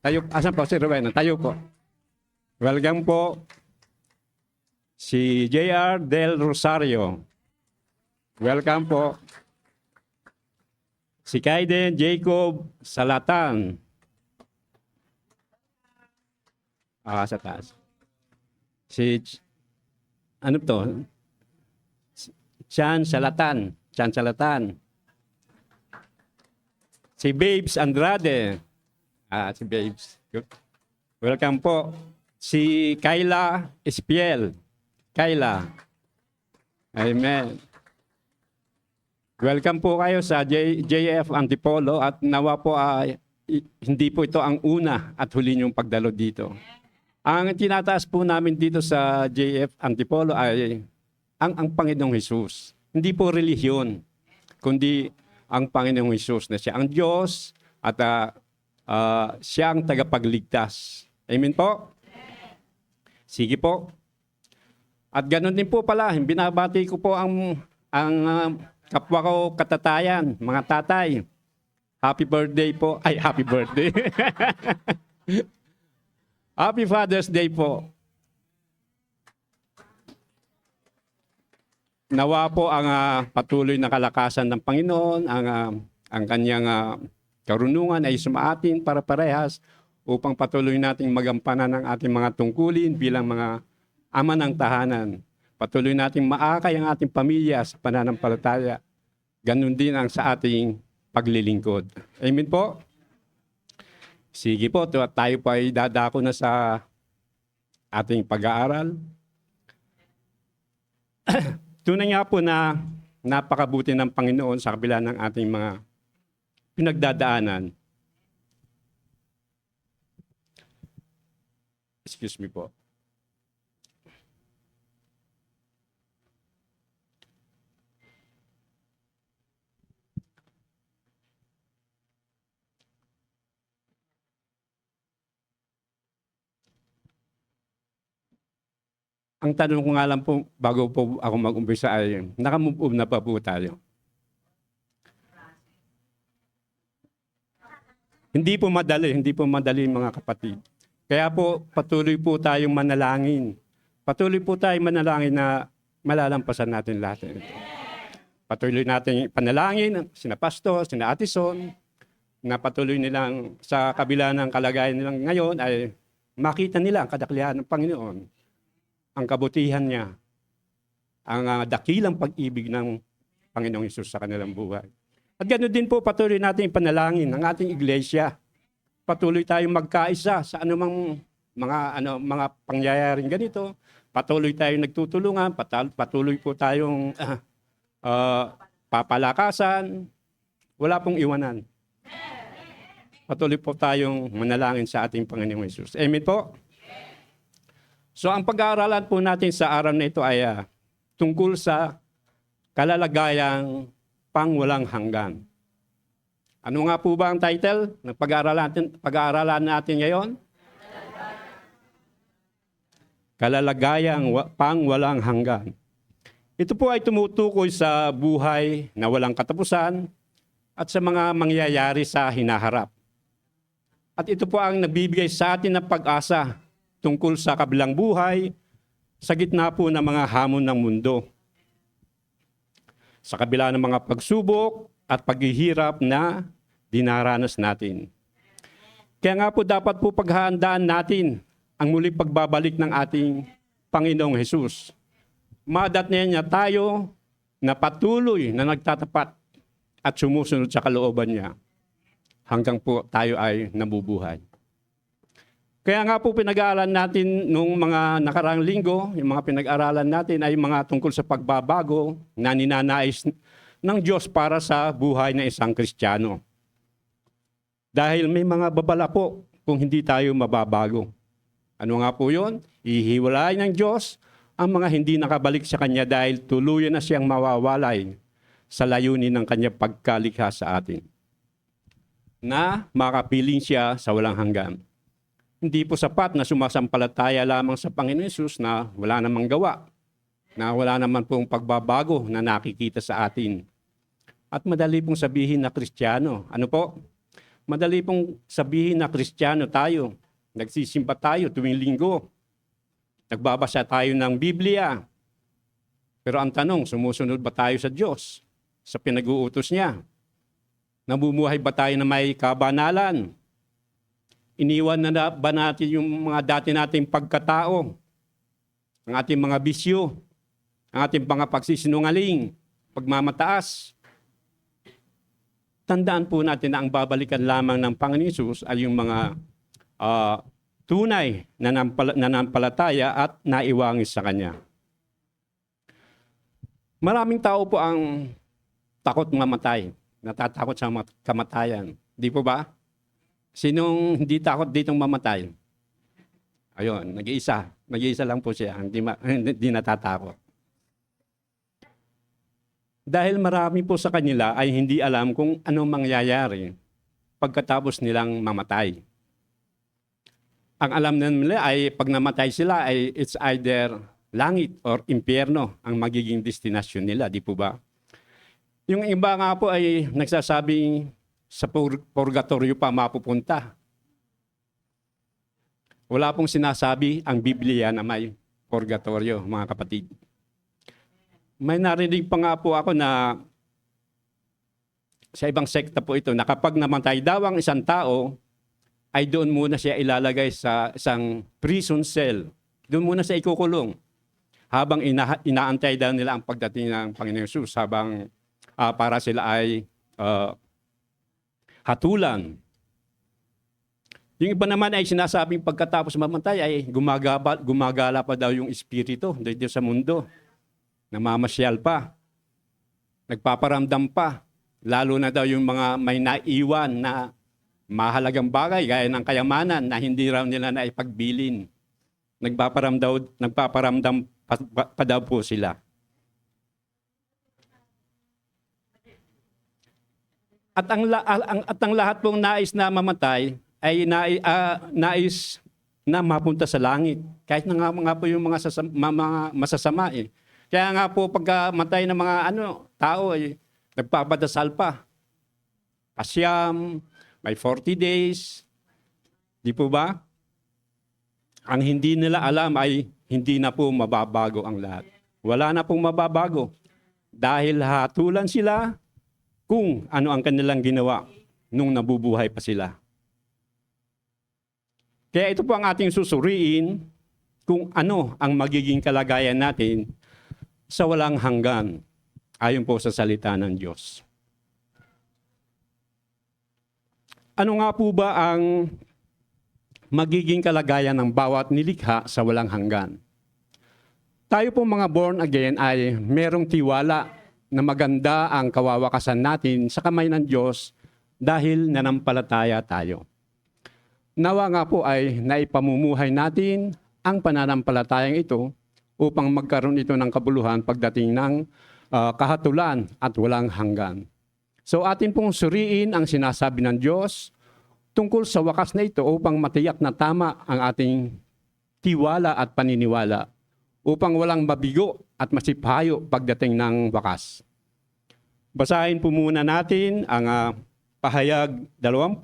Tayo, asan po si Rowena? Tayo po. Welcome po si J.R. Del Rosario. Welcome po. Si Kaiden Jacob Salatan. Sa taas. Ano to? Chan Salatan. Chan Salatan. Si Babes Andrade. Si Babes. Welcome po. Si Kayla Espiel. Kayla. Amen. Welcome po kayo sa JF Antipolo at nawa po hindi po ito ang una at huli niyong pagdalo dito. Ang tinataas po namin dito sa JF Antipolo ay ang Panginoong Hesus. Hindi po relihiyon, kundi ang Panginoong Hesus na siya ang Diyos at siya ang tagapagligtas. Amen po? Sige po. At ganoon din po pala, binabati ko po ang kapwa ko katatayan, mga tatay. Happy birthday po. Ay, happy birthday. Happy Father's Day po. Nawa po ang patuloy na kalakasan ng Panginoon, ang kanyang karunungan ay sumaatin para parehas upang patuloy nating magampanan ang ating mga tungkulin bilang mga ama ng tahanan. Patuloy nating maakay ang ating pamilya sa pananampalataya. Ganun din ang sa ating paglilingkod. Amen po? Sige po, tayo po ay dadako na sa ating pag-aaral. Tunay nga po na napakabuti ng Panginoon sa kabila ng ating mga pinagdadaanan. Excuse me po. Ang tanong ko nga lang po, bago po ako mag-umpisa ay, naka-move on na pa po tayo? Hindi po madali mga kapatid. Kaya po patuloy po tayong manalangin. Patuloy po tayong manalangin na malalampasan natin lahat. Patuloy natin panalangin, sina Pastor, sina Ate Son, na patuloy nilang sa kabila ng kalagayan nilang ngayon ay makita nila ang kadaklihan ng Panginoon, ang kabutihan niya, ang dakilang pag-ibig ng Panginoong Hesus sa kanilang buhay. At ganoon din po patuloy natin panalangin ng ating iglesia. Patuloy tayong magkaisa sa anumang mga pangyayaring ganito. Patuloy tayong nagtutulungan, patuloy po tayong papalakasan. Wala pong iwanan. Patuloy po tayong manalangin sa ating Panginoong Hesus. Amen po? So ang pag-aaralan po natin sa araw na ito ay tungkol sa kalalagayang pangwalang hanggan. Ano nga po ba ang title ng pag-aaralan natin ngayon? Kalalagayang pangwalang hanggan. Ito po ay tumutukoy sa buhay na walang katapusan at sa mga mangyayari sa hinaharap. At ito po ang nagbibigay sa atin ng pag-asa tungkol sa kabilang buhay sa gitna po ng mga hamon ng mundo. Sa kabila ng mga pagsubok at paghihirap na dinaranas natin. Kaya nga po dapat po paghahandaan natin ang muling pagbabalik ng ating Panginoong Hesus. Madatnan niya tayo na patuloy na nagtatapat at sumusunod sa kalooban niya hanggang po tayo ay nabubuhay. Kaya nga po pinag-aaralan natin nung mga nakaraang linggo, yung mga pinag-aralan natin ay mga tungkol sa pagbabago na ninanais ng Diyos para sa buhay ng isang Kristiyano. Dahil may mga babala po kung hindi tayo mababago. Ano nga po yun? Ihiwalay ng Diyos ang mga hindi nakabalik sa Kanya dahil tuluyan na siyang mawawalay sa layunin ng Kanyang pagkalikha sa atin. Na makapiling siya sa walang hanggan. Hindi po sapat na sumasampalataya lamang sa Panginoon Hesus na wala namang gawa, na wala naman pong pagbabago na nakikita sa atin. At madali pong sabihin na Kristiyano. Ano po? Madali pong sabihin na Kristiyano tayo. Nagsisimba tayo tuwing linggo. Nagbabasa tayo ng Biblia. Pero ang tanong, sumusunod ba tayo sa Diyos? Sa pinag-uutos niya? Namumuhay ba tayo na may kabanalan? Iniwan na ba natin yung mga dati nating pagkatao? Ang ating mga bisyo? Ang ating mga pagsisinungaling? Pagmamataas? Tandaan po natin na ang babalikan lamang ng Panginoon Hesus ay yung mga tunay na nanampalataya at naiwangis sa Kanya. Maraming tao po ang takot mamatay. Natatakot sa kamatayan. Di po ba? Sinong hindi takot ditong mamatay? Ayun, nag-iisa. Nag-iisa lang po siya. Hindi natatakot. Dahil marami po sa kanila ay hindi alam kung anong mangyayari pagkatapos nilang mamatay. Ang alam nila ay pag namatay sila ay it's either langit or impyerno ang magiging destinasyon nila, di po ba? Yung iba nga po ay nagsasabing sa purgatorio pa mapupunta. Wala pong sinasabi ang Biblia na may purgatorio, mga kapatid. May narinig pa nga po ako na sa ibang sekta po ito na kapag namatay daw ang isang tao, ay doon muna siya ilalagay sa isang prison cell. Doon muna siya ikukulong. Habang inaantay daw nila ang pagdating ng Panginoon Hesus, habang para sila ay hatulan. Yung iba naman ay sinasabing pagkatapos mamatay ay gumagala pa daw yung espiritu dito sa mundo. Namamasyal pa. Nagpaparamdam pa. Lalo na daw yung mga may naiwan na mahalagang bagay gaya ng kayamanan na hindi raw nila naipagbilin. Nagpaparamdam pa daw po sila. At ang lahat pong nais na mamatay ay nais na mapunta sa langit. Kahit na nga po yung mga masasama eh. Kaya nga po pagkamatay ng mga tao ay nagpapadasal pa. Pasyam, may 40 days. Di po ba? Ang hindi nila alam ay hindi na po mababago ang lahat. Wala na pong mababago. Dahil hatulan sila kung ano ang kanilang ginawa nung nabubuhay pa sila. Kaya ito po ang ating susuriin kung ano ang magiging kalagayan natin sa walang hanggan ayon po sa salita ng Diyos. Ano nga po ba ang magiging kalagayan ng bawat nilikha sa walang hanggan? Tayo po mga born again ay merong tiwala na maganda ang kawawakasan natin sa kamay ng Diyos dahil nanampalataya tayo. Nawa nga po ay naipamumuhay natin ang pananampalatayang ito upang magkaroon ito ng kabuluhan pagdating ng kahatulan at walang hanggan. So atin pong suriin ang sinasabi ng Diyos tungkol sa wakas na ito upang matiyak na tama ang ating tiwala at paniniwala upang walang mabigo at masipayo pagdating ng wakas. Basahin po muna natin ang pahayag 20,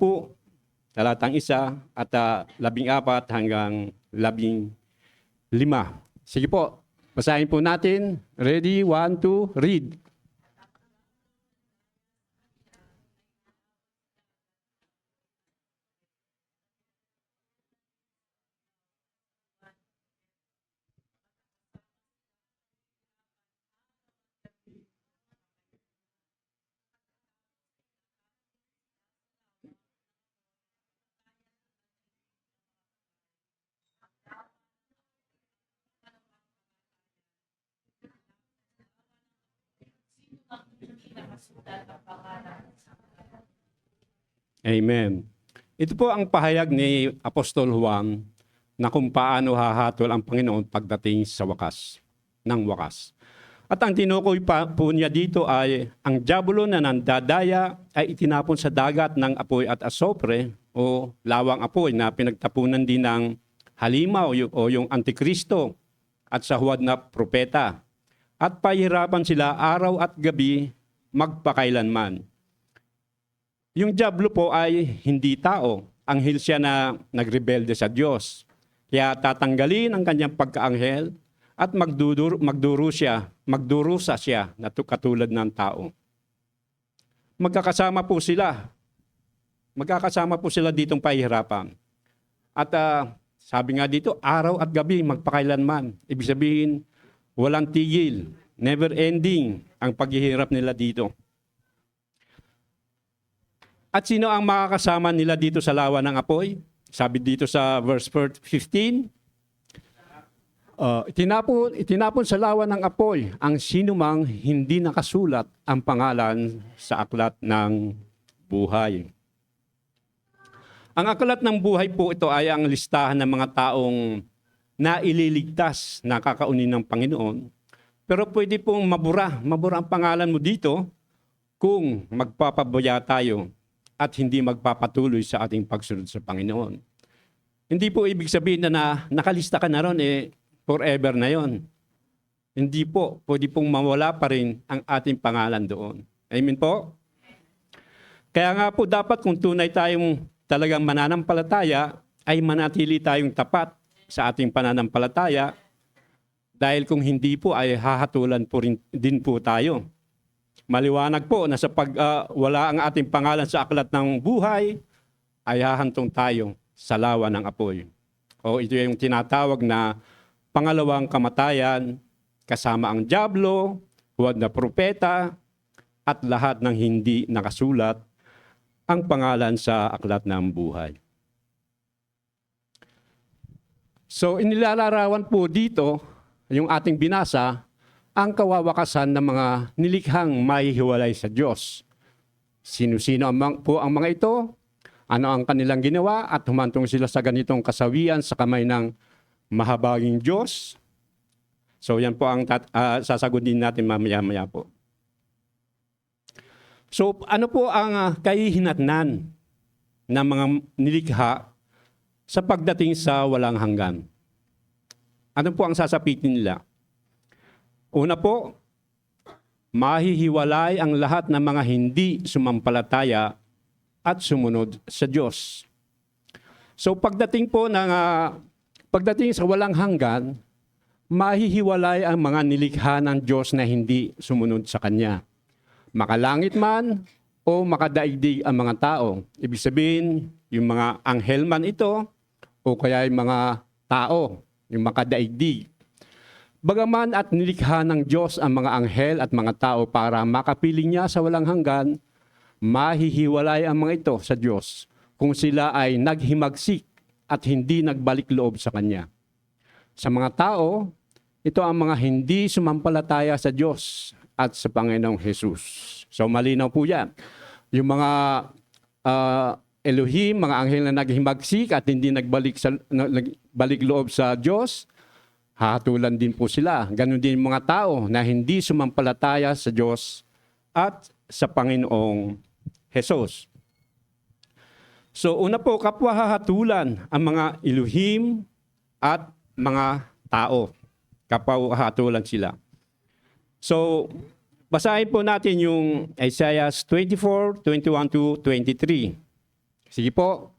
talatang 1 at 14 hanggang 15. Sige po, basahin po natin. Ready? 1, 2, read. Amen. Ito po ang pahayag ni Apostol Juan na kung paano hahatol ang Panginoon pagdating sa wakas, ng wakas. At ang tinukoy po niya dito ay ang diablo na nandadaya ay itinapon sa dagat ng apoy at asopre o lawang apoy na pinagtapunan din ng halimaw o yung Antikristo at sa huwad na propeta. At pahirapan sila araw at gabi magpakailanman. Yung diablo po ay hindi tao. Anghel siya na nagrebelde sa Diyos. Kaya tatanggalin ang kanyang pagkaanghel at magdurusa siya na katulad ng tao. Magkakasama po sila. Magkakasama po sila ditong pahihirapan. At sabi nga dito, araw at gabi magpakailanman. Ibig sabihin, walang tigil, never ending ang paghihirap nila dito. At sino ang makakasama nila dito sa lawa ng apoy? Sabi dito sa verse 15, itinapon sa lawa ng apoy ang sinumang hindi nakasulat ang pangalan sa aklat ng buhay. Ang aklat ng buhay po ito ay ang listahan ng mga taong naililigtas na kakaunin ng Panginoon. Pero pwede pong mabura ang pangalan mo dito kung magpapabaya tayo at hindi magpapatuloy sa ating pagsunod sa Panginoon. Hindi po ibig sabihin na nakalista ka na ron, forever na yon. Hindi po, pwede pong mawala pa rin ang ating pangalan doon. Amen po? Kaya nga po dapat kung tunay tayong talagang mananampalataya, ay manatili tayong tapat sa ating pananampalataya dahil kung hindi po ay hahatulan po rin din po tayo. Maliwanag po na sa wala ang ating pangalan sa aklat ng buhay, ay hahantong tayo sa lawa ng apoy. O ito yung tinatawag na pangalawang kamatayan, kasama ang diablo, huwad na propeta, at lahat ng hindi nakasulat ang pangalan sa aklat ng buhay. So inilalarawan po dito, yung ating binasa, ang kawawakasan ng mga nilikhang mahihiwalay sa Diyos. Sino-sino po ang mga ito? Ano ang kanilang ginawa? At humantong sila sa ganitong kasawian sa kamay ng mahabaging Diyos. So yan po ang sasagutin natin mamaya-maya po. So ano po ang kahihinatnan ng mga nilikha sa pagdating sa walang hanggan? Ano po ang sasapitin nila? Una po, mahihiwalay ang lahat ng mga hindi sumampalataya at sumunod sa Diyos. So pagdating sa walang hanggan, mahihiwalay ang mga nilikha ng Diyos na hindi sumunod sa Kanya. Makalangit man o makadaigdig ang mga tao. Ibig sabihin, yung mga anghel man ito o kaya yung mga tao, yung makadaigdig. Bagaman at nilikha ng Diyos ang mga anghel at mga tao para makapiling niya sa walang hanggan, mahihiwalay ang mga ito sa Diyos kung sila ay naghimagsik at hindi nagbalik loob sa Kanya. Sa mga tao, ito ang mga hindi sumampalataya sa Diyos at sa Panginoong Jesus. So malinaw po yan. Yung mga Elohim, mga anghel na naghimagsik at hindi nagbalik loob sa Diyos, hahatulan din po sila. Ganon din mga tao na hindi sumampalataya sa Diyos at sa Panginoong Jesus. So una po, kapwa hahatulan ang mga Elohim at mga tao. Kapwa hahatulan sila. So basahin po natin yung Isaiah 24, 21 to 23. Sige po.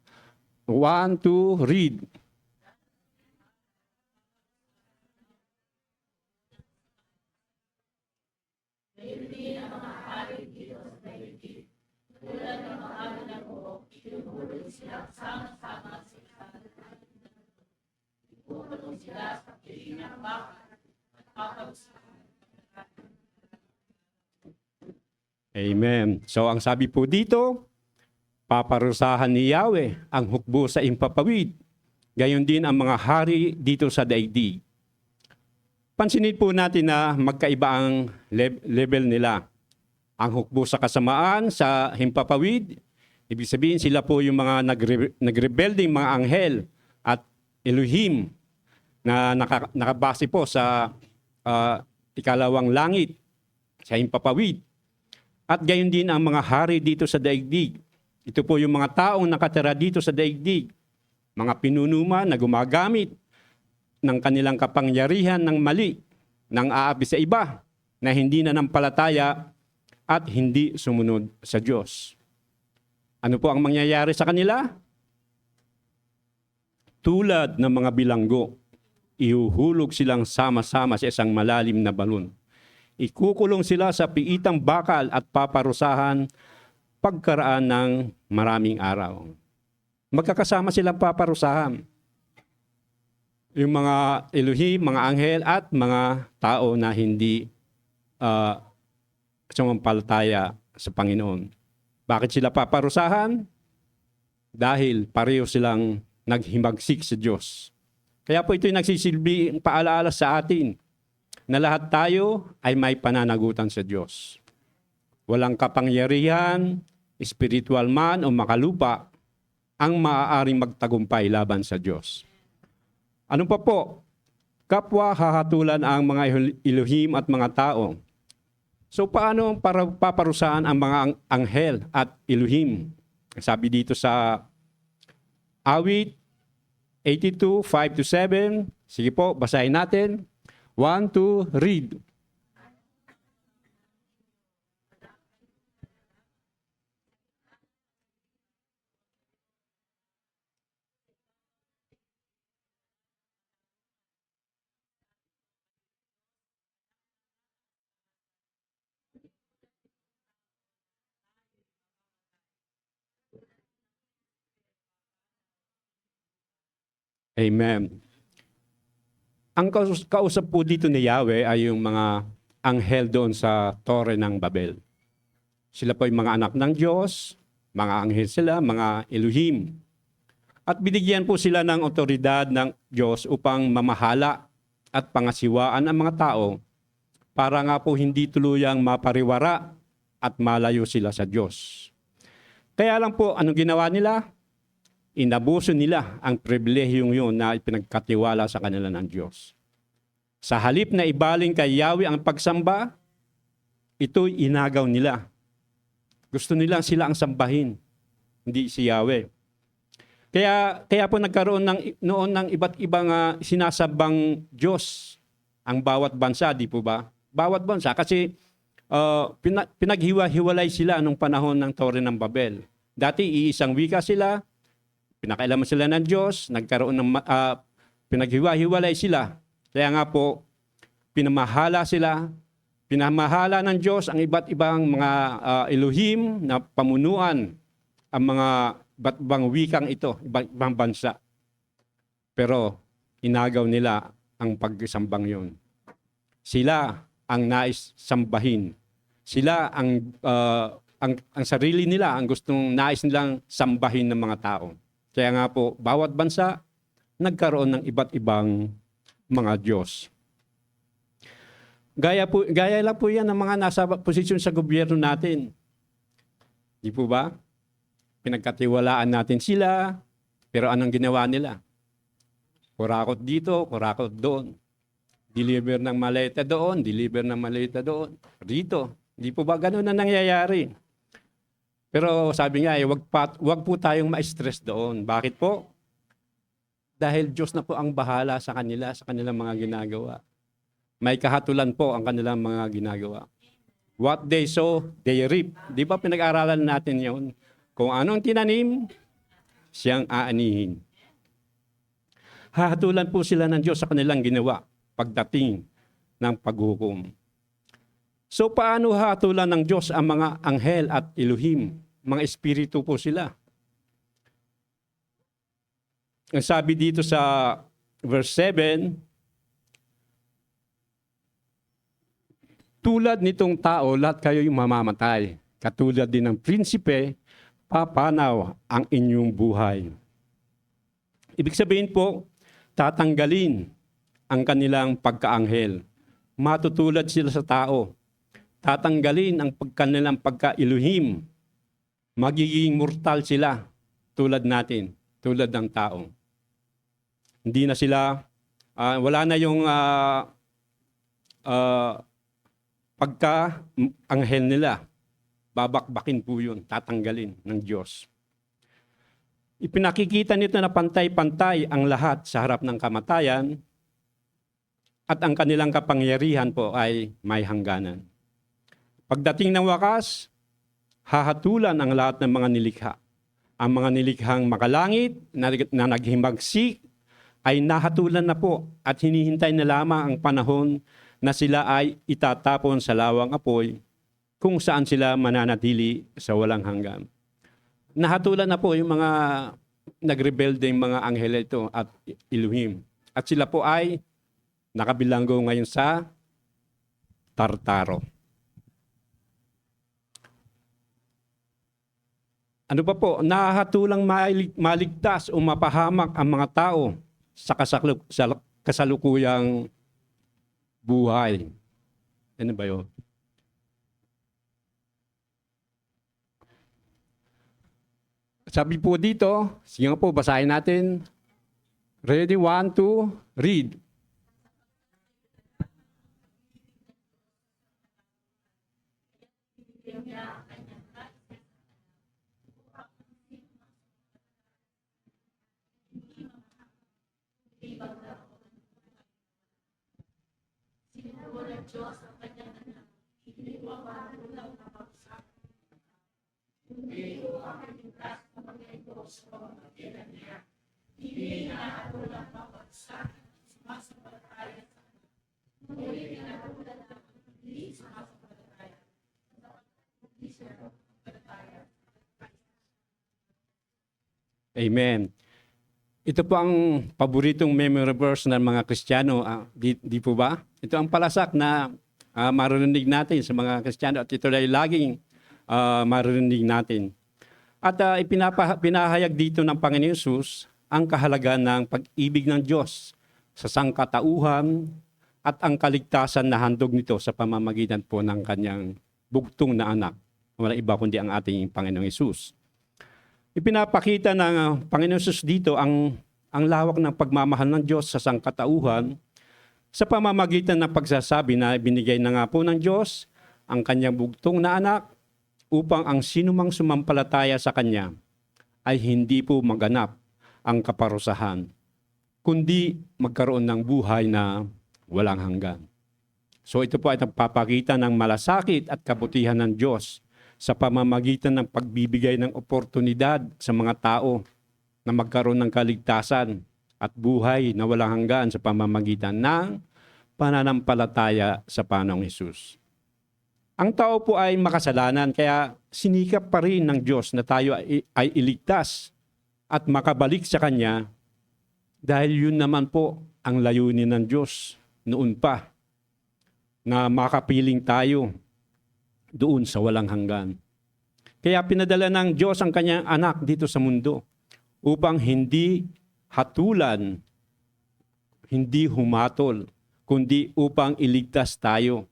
1, 2, read. Amen. So ang sabi po dito, paparusahan ni Yahweh ang hukbo sa impapawid. Gayon din ang mga hari dito sa daigdig. Pansinin po natin na magkaiba ang level nila. Ang hukbo sa kasamaan, sa himpapawid, ibig sabihin sila po yung mga nagrebelding mga anghel at Elohim na nakabase po sa ikalawang langit, sa himpapawid. At gayon din ang mga hari dito sa daigdig. Ito po yung mga taong nakatira dito sa daigdig. Mga pinunuman na gumagamit ng kanilang kapangyarihan ng mali, ng aapi sa iba, na hindi nanampalataya at hindi sumunod sa Diyos. Ano po ang mangyayari sa kanila? Tulad ng mga bilanggo, ihuhulog silang sama-sama sa isang malalim na balon. Ikukulong sila sa piitang bakal at paparusahan pagkaraan ng maraming araw. Magkakasama silang paparusahan. Yung mga Elohim, mga anghel at mga tao na hindi sumampalataya sa Panginoon. Bakit sila paparusahan? Dahil pareho silang naghimagsik sa Diyos. Kaya po ito'y nagsisilbi paalaala sa atin na lahat tayo ay may pananagutan sa Diyos. Walang kapangyarihan, spiritual man o makalupa ang maaaring magtagumpay laban sa Diyos. Ano pa po? Kapwa hahatulan ang mga Elohim at mga tao. So paano paparusahan ang mga anghel at Elohim? Sabi dito sa Awit 82, 5-7. Sige po, basahin natin. 1, 2, read. Amen. Ang kausap po dito ni Yahweh ay yung mga anghel doon sa Tore ng Babel. Sila po ay mga anak ng Diyos, mga anghel sila, mga Elohim. At binigyan po sila ng otoridad ng Diyos upang mamahala at pangasiwaan ang mga tao para nga po hindi tuluyang mapariwara at malayo sila sa Diyos. Kaya lang po, anong ginawa nila? Inabuso nila ang pribilehiyong yun na ipinagkatiwala sa kanila ng Diyos. Sa halip na ibaling kay Yahweh ang pagsamba, ito'y inagaw nila. Gusto nilang sila ang sambahin, hindi si Yahweh. Kaya po nagkaroon noon ng iba't ibang sinasabang Diyos ang bawat bansa, di po ba? Bawat bansa kasi pinaghiwa-hiwalay sila nung panahon ng Tore ng Babel. Dati iisang wika sila, pinakailaman sila ng Diyos, nagkaroon ng pinaghiwa-hiwalay sila. Kaya nga po, pinamahala ng Diyos ang iba't ibang mga Elohim na pamunuan ang mga iba't ibang wikang ito, iba't ibang bansa. Pero inagaw nila ang pagsambang yon. Sila ang nais sambahin. Sila ang sarili nila ang gustong nais nilang sambahin ng mga tao. Kaya nga po, bawat bansa nagkaroon ng iba't ibang mga Diyos. Gaya lang po yan ng mga nasa posisyon sa gobyerno natin. Di po ba? Pinagkatiwalaan natin sila, pero anong ginawa nila? Kurakot dito, kurakot doon. Deliver ng maleta doon, deliver ng maleta doon. Dito. Di po ba ganun na nangyayari? Pero sabi nga, wag po tayong ma-stress doon. Bakit po? Dahil Diyos na po ang bahala sa kanila, sa kanilang mga ginagawa. May kahatulan po ang kanilang mga ginagawa. What they sow, they reap. Di ba pinag-aralan natin yon? Kung anong tinanim, siyang aanihin. Hahatulan po sila ng Diyos sa kanilang ginawa pagdating ng paghukom. So paano hahatulan ng Diyos ang mga anghel at Elohim? Mga espiritu po sila. Ang sabi dito sa verse 7, tulad nitong tao, lahat kayo yung mamamatay. Katulad din ng prinsipe, papanaw ang inyong buhay. Ibig sabihin po, tatanggalin ang kanilang pagkaanghel. Matutulad sila sa tao. Tatanggalin ang kanilang pagka-Elohim. Magiging mortal sila tulad natin, tulad ng tao. Hindi na sila, wala na yung pagka-anghel nila. Babakbakin po yun, tatanggalin ng Diyos. Ipinakikita nito na pantay-pantay ang lahat sa harap ng kamatayan at ang kanilang kapangyarihan po ay may hangganan. Pagdating ng wakas, hahatulan ang lahat ng mga nilikha. ang mga nilikhang makalangit na naghimagsik ay nahatulan na po at hinihintay na lamang ang panahon na sila ay itatapon sa lawang apoy kung saan sila mananatili sa walang hanggan. Nahatulan na po yung mga nagrebelde yung mga anghel ito at Elohim. At sila po ay nakabilanggo ngayon sa Tartaro. Ano pa po? Nahatulang maligtas o mapahamak ang mga tao sa kasalukuyang buhay. Ano ba yun? Sabi po dito, sige nga po, basahin natin. Ready, 1, 2, read. Amen. Ito po ang paboritong memory verse ng mga Kristiyano. Di po ba? Ito ang palasak na maririnig natin sa mga Kristiyano at ito ay laging maririnig natin. At pinahayag dito ng Panginoon Hesus ang kahalagaan ng pag-ibig ng Diyos sa sangkatauhan at ang kaligtasan na handog nito sa pamamagitan po ng kanyang bugtong na anak. Wala iba kundi ang ating Panginoong Hesus. Ipinapakita ng Panginoon Hesus dito ang lawak ng pagmamahal ng Diyos sa sangkatauhan sa pamamagitan ng pagsasabi na binigay na nga po ng Diyos ang kanyang bugtong na anak upang ang sinumang sumampalataya sa kanya ay hindi po maganap ang kaparusahan, kundi magkaroon ng buhay na walang hanggan. So ito po ay nagpapakita ng malasakit at kabutihan ng Diyos sa pamamagitan ng pagbibigay ng oportunidad sa mga tao na magkaroon ng kaligtasan at buhay na walang hanggan sa pamamagitan ng pananampalataya sa Panginoong Hesus. Ang tao po ay makasalanan kaya sinikap pa rin ng Diyos na tayo ay iligtas at makabalik sa Kanya dahil yun naman po ang layunin ng Diyos noon pa na makapiling tayo doon sa walang hanggan. Kaya pinadala ng Diyos ang kanyang anak dito sa mundo upang hindi hatulan, hindi humatol, kundi upang iligtas tayo.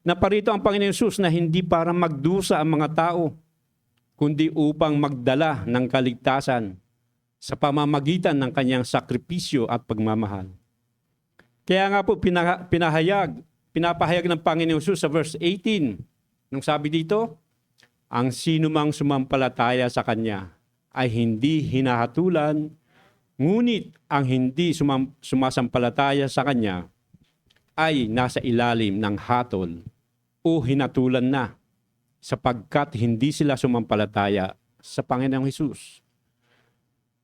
Naparito ang Panginoon Hesus na hindi para magdusa ang mga tao, kundi upang magdala ng kaligtasan sa pamamagitan ng kanyang sakripisyo at pagmamahal. Kaya nga po pinapahayag ng Panginoon Hesus sa verse 18, nung sabi dito, ang sinumang sumampalataya sa Kanya ay hindi hinahatulan, ngunit ang hindi sumasampalataya sa Kanya ay nasa ilalim ng hatol o hinatulan na sapagkat hindi sila sumampalataya sa Panginoong Hesus.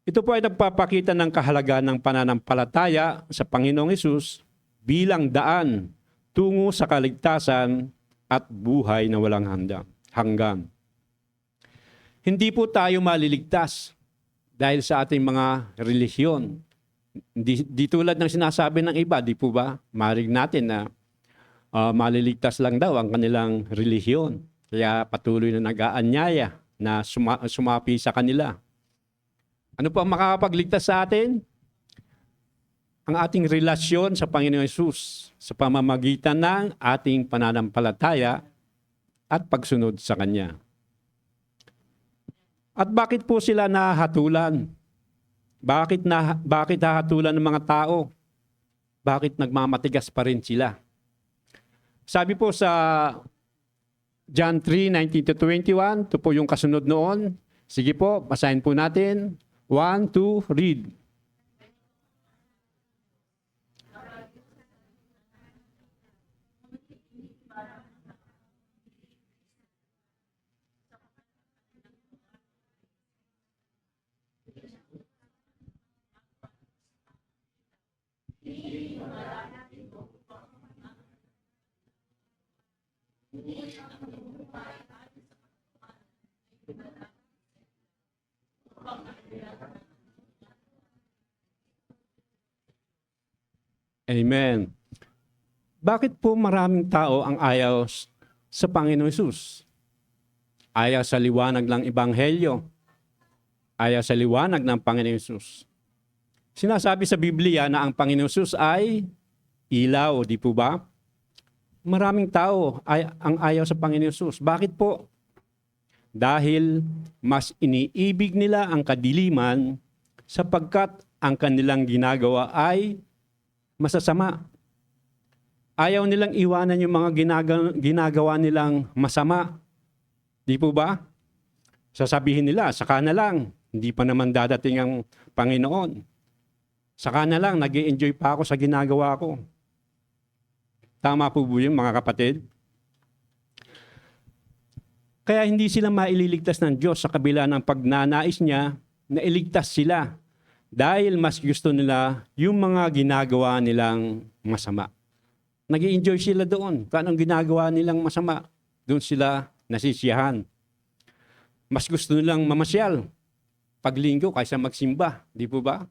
Ito po ay nagpapakita ng kahalagaan ng pananampalataya sa Panginoong Hesus bilang daan tungo sa kaligtasan at buhay na walang hanggan. Hindi po tayo maliligtas dahil sa ating mga relihiyon. Di tulad ng sinasabi ng iba, di po ba? Marinig natin na maliligtas lang daw ang kanilang relihiyon. Kaya patuloy na nag-aanyaya na sumapi sa kanila. Ano po ang makakapagligtas sa atin? Ang ating relasyon sa Panginoong Hesus sa pamamagitan ng ating pananampalataya at pagsunod sa Kanya. At bakit po sila nahatulan? Bakit hahatulan ng mga tao? Bakit nagmamatigas pa rin sila? Sabi po sa John 3:19-21, ito po yung kasunod noon. Sige po, basahin po natin. 1, 2, read. Amen. Bakit po maraming tao ang ayaw sa Panginoon Hesus? Ayaw sa liwanag ng Ebanghelyo. Ayaw sa liwanag ng Panginoon Hesus. Sinasabi sa Biblia na ang Panginoon Hesus ay ilaw, di po ba? Maraming tao ang ayaw sa Panginoon Hesus. Bakit po? Dahil mas iniibig nila ang kadiliman sapagkat ang kanilang ginagawa ay masasama. Ayaw nilang iwanan yung mga ginagawa nilang masama. Di po ba? Sasabihin nila, saka na lang. Hindi pa naman dadating ang Panginoon. Saka na lang, nag-i-enjoy pa ako sa ginagawa ko. Tama po yun, mga kapatid? Kaya hindi sila maililigtas ng Diyos sa kabila ng pagnanais niya na iligtas sila. Dahil mas gusto nila yung mga ginagawa nilang masama. Nag-i-enjoy sila doon. Kung anong ginagawa nilang masama, doon sila nasisiyahan. Mas gusto nilang mamasyal paglinggo kaysa magsimba. Di po ba?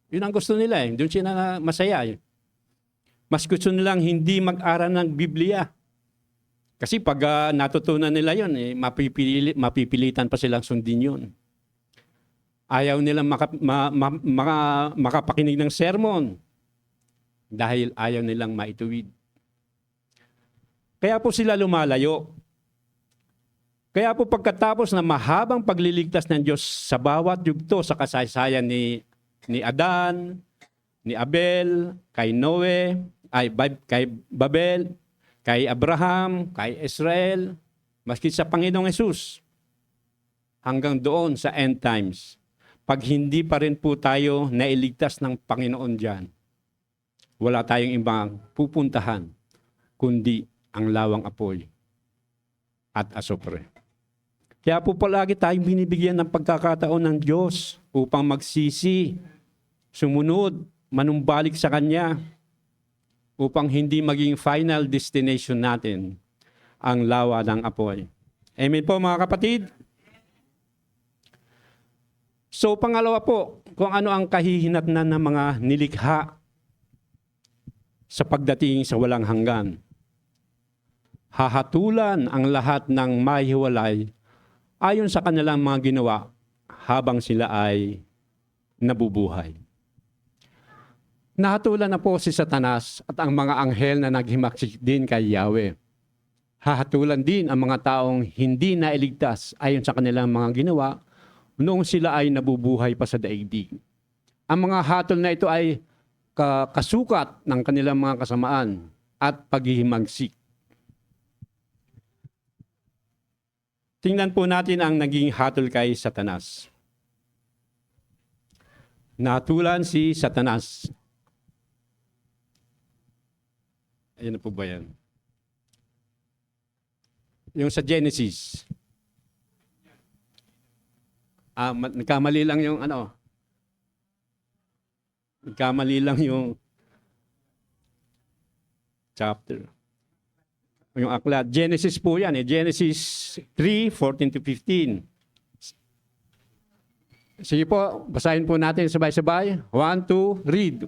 Yun ang gusto nila eh. Doon sila masaya eh. Mas gusto nilang hindi mag-aral ng Biblia. Kasi pag natutunan nila yun, eh, mapipilitan pa silang sundin yun. Ayaw nilang makapakinig ng sermon dahil ayaw nilang maituwid. Kaya po sila lumalayo. Kaya po pagkatapos na mahabang pagliligtas ng Diyos sa bawat yugto sa kasaysayan ni Adan, ni Abel, kay Noe, kay Babel, kay Abraham, kay Israel, maski sa Panginoong Hesus, hanggang doon sa end times. Pag hindi pa rin po tayo nailigtas ng Panginoon dyan, wala tayong ibang pupuntahan, kundi ang lawang apoy at asupre. Kaya po palagi tayong binibigyan ng pagkakataon ng Diyos upang magsisi, sumunod, manumbalik sa Kanya, upang hindi maging final destination natin ang lawa ng apoy. Amen po mga kapatid? So pangalawa po, kung ano ang kahihinatnan ng mga nilikha sa pagdating sa walang hanggan. Hahatulan ang lahat ng mahiwalay ayon sa kanilang mga ginawa habang sila ay nabubuhay. Nahatulan na po si Satanas at ang mga anghel na naghimaksik din kay Yahweh. Hahatulan din ang mga taong hindi nailigtas ayon sa kanilang mga ginawa noong sila ay nabubuhay pa sa daigdig. Ang mga hatol na ito ay kasukat ng kanilang mga kasamaan at paghihimagsik. Tingnan po natin ang naging hatol kay Satanas. Nahatulan si Satanas. Ayan na po ba yan? Yung sa Genesis. Nagkamali lang yung Nagkamali lang yung chapter. Yung aklat. Genesis po yan eh. Genesis 3:14-15. Sige po, basahin po natin sabay-sabay. 1, 2, read.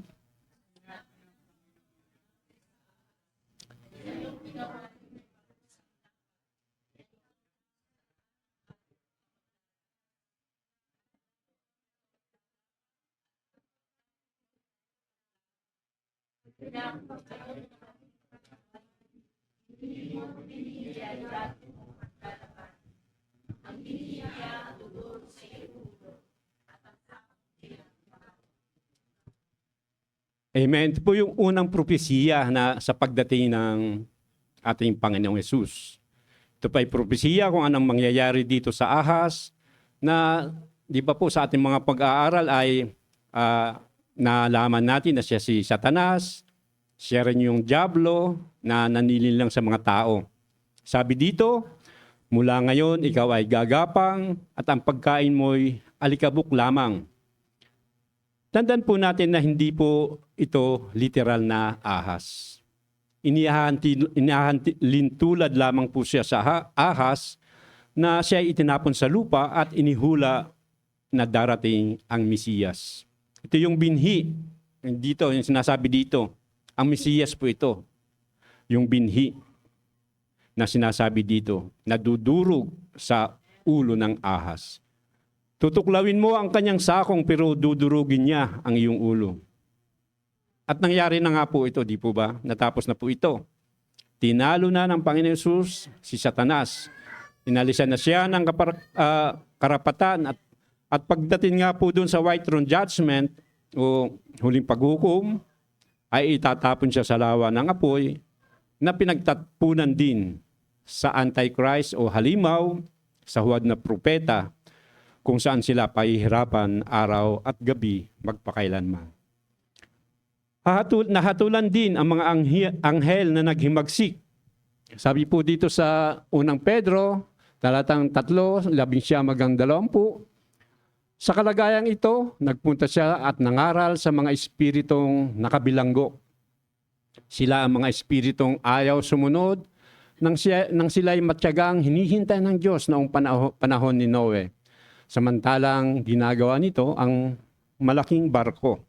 Amen. Ito po yung unang propesiya na sa pagdating ng ating Panginoong Hesus. Ito pa ay propesiya kung anong mangyayari dito sa ahas na di ba po sa ating mga pag-aaral ay nalaman natin na siya si Satanas, siya rin yung dyablo na nanilin lang sa mga tao. Sabi dito, mula ngayon ikaw ay gagapang at ang pagkain mo'y alikabok lamang. Tandaan po natin na hindi po ito literal na ahas. Inihahantulad lamang po siya sa ahas na siya itinapon sa lupa at inihula na darating ang Mesiyas. Ito yung binhi. Dito, yung sinasabi dito. Ang Mesiyas po ito. Yung binhi na sinasabi dito, na dudurog sa ulo ng ahas. Tutuklawin mo ang kanyang sakong pero dudurugin niya ang iyong ulo. At nangyari na nga po ito, di po ba? Natapos na po ito. Tinalo na ng Panginoon Hesus si Satanas. Inalisan na siya ng karapatan at pagdating nga po doon sa white throne judgment o huling paghukom, ay itatapon siya sa lawa ng apoy na pinagtatpunan din sa Antichrist o halimaw sa huwad na propeta kung saan sila pahihirapan araw at gabi magpakailanman. Nahatulan din ang mga anghel na naghimagsik. Sabi po dito sa unang Pedro, talatang 3, 11-20, sa kalagayang ito, nagpunta siya at nangaral sa mga espiritong nakabilanggo. Sila ang mga espiritong ayaw sumunod nang sila'y matyagang hinihintay ng Diyos noong panahon ni Noe. Samantalang ginagawa nito ang malaking barko.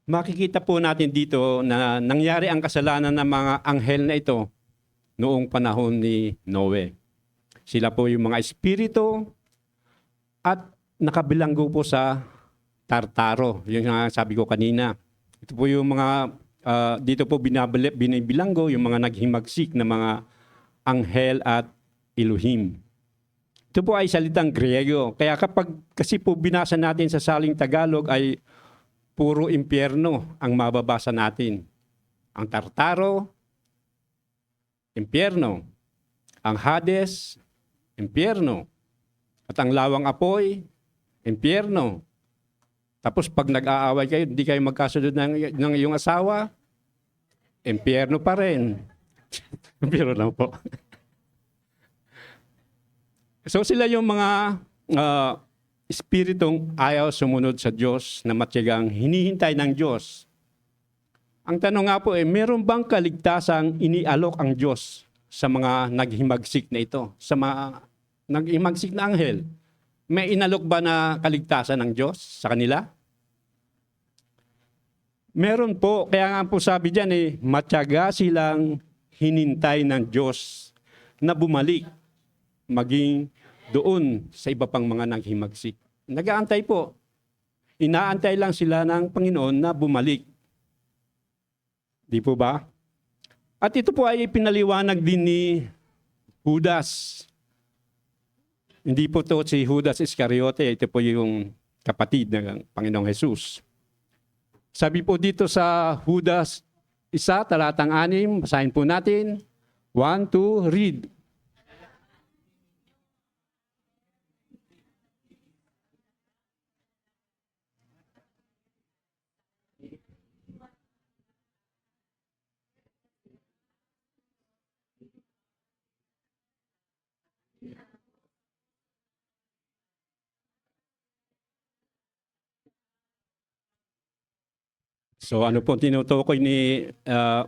Makikita po natin dito na nangyari ang kasalanan ng mga anghel na ito noong panahon ni Noe. Sila po yung mga espiritu at nakabilanggo po sa Tartaro. Yung sabi ko kanina. Ito po yung mga dito po binibilanggo yung mga naghimagsik na mga anghel at Elohim. Ito po ay salitang Griego. Kaya kasi po binasa natin sa saling Tagalog ay puro impyerno ang mababasa natin. Ang Tartaro, impyerno. Ang Hades, impyerno. At ang lawang apoy, impyerno. Tapos pag nag-aaway kayo, hindi kayo magkasunod ng iyong asawa, impyerno pa rin. Impyerno lang po. So sila yung mga espiritong ayaw sumunod sa Diyos na matyagang hinihintay ng Diyos. Ang tanong nga po meron bang kaligtasang inialok ang Diyos sa mga naghimagsik na ito? Sa mga naghimagsik na anghel? May inalok ba na kaligtasan ng Diyos sa kanila? Meron po. Kaya nga po sabi dyan matyaga silang hinintay ng Diyos na bumalik maging doon sa iba pang mga naghimagsik. Nag-aantay po. Inaantay lang sila ng Panginoon na bumalik. Di po ba? At ito po ay pinaliwanag din ni Judas. Hindi po to si Judas Iscariote. Ito po yung kapatid ng Panginoong Jesus. Sabi po dito sa Judas 1, talatang 6, basahin po natin. 1, 2, read. So ano po tinutukoy ni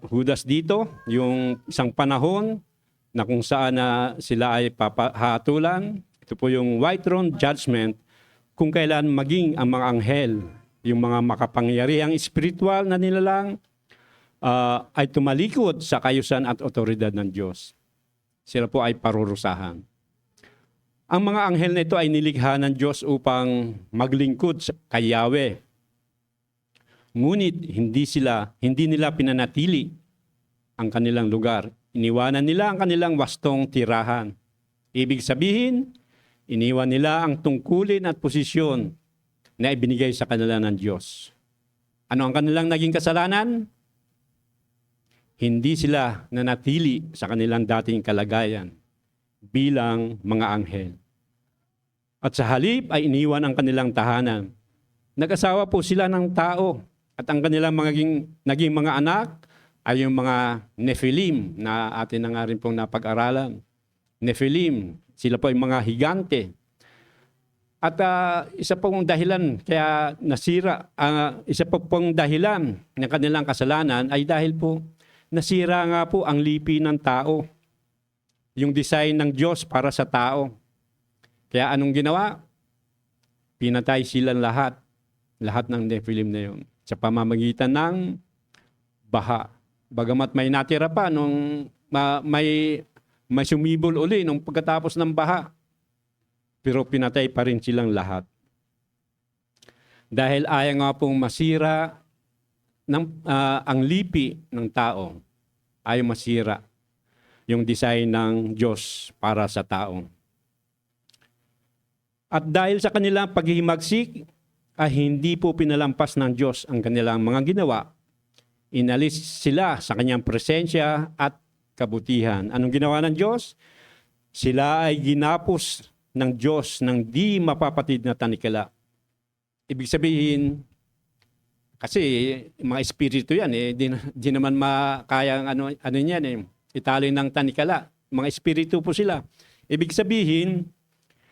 Judas dito? Yung isang panahon na kung saan sila ay papahatulan. Ito po yung white throne judgment kung kailan maging ang mga anghel, yung mga makapangyarihang espiritual na nilalang ay tumalikod sa kayusan at otoridad ng Diyos. Sila po ay parurusahan. Ang mga anghel na ito ay nilikha ng Diyos upang maglingkod kay Yahweh. Ngunit hindi nila pinanatili ang kanilang lugar. Iniwanan nila ang kanilang wastong tirahan. Ibig sabihin, iniwan nila ang tungkulin at posisyon na ibinigay sa kanila ng Diyos. Ano ang kanilang naging kasalanan? Hindi sila nanatili sa kanilang dating kalagayan bilang mga anghel. At sa halip ay iniwan ang kanilang tahanan. Nag-asawa po sila ng tao. At ang kanilang naging mga anak ay yung mga Nephilim na atin na nga rin pong napag-aralan. Nephilim, Sila po ay mga higante. At isa pong dahilan kaya nasira, isa pong dahilan ng kanilang kasalanan ay dahil po nasira nga po ang lipi ng tao. Yung design ng Diyos para sa tao. Kaya anong ginawa? Pinatay silang lahat. Lahat ng Nephilim na yun. Sa pamamagitan ng baha. Bagamat may natira pa nung may sumibol uli nung pagkatapos ng baha. Pero pinatay pa rin silang lahat. Dahil ayaw nga pong masira ang lipi ng tao. Ayaw masira yung design ng Diyos para sa tao. At dahil sa kanilang paghihimagsik, ay hindi po pinalampas ng Diyos ang kanilang mga ginawa. Inalis sila sa kanyang presensya at kabutihan. Anong ginawa ng Diyos? Sila ay ginapos ng Diyos ng di mapapatid na tanikala. Ibig sabihin, kasi mga espiritu yan, di naman makayang ano yan, itali ng tanikala. Mga espiritu po sila. Ibig sabihin,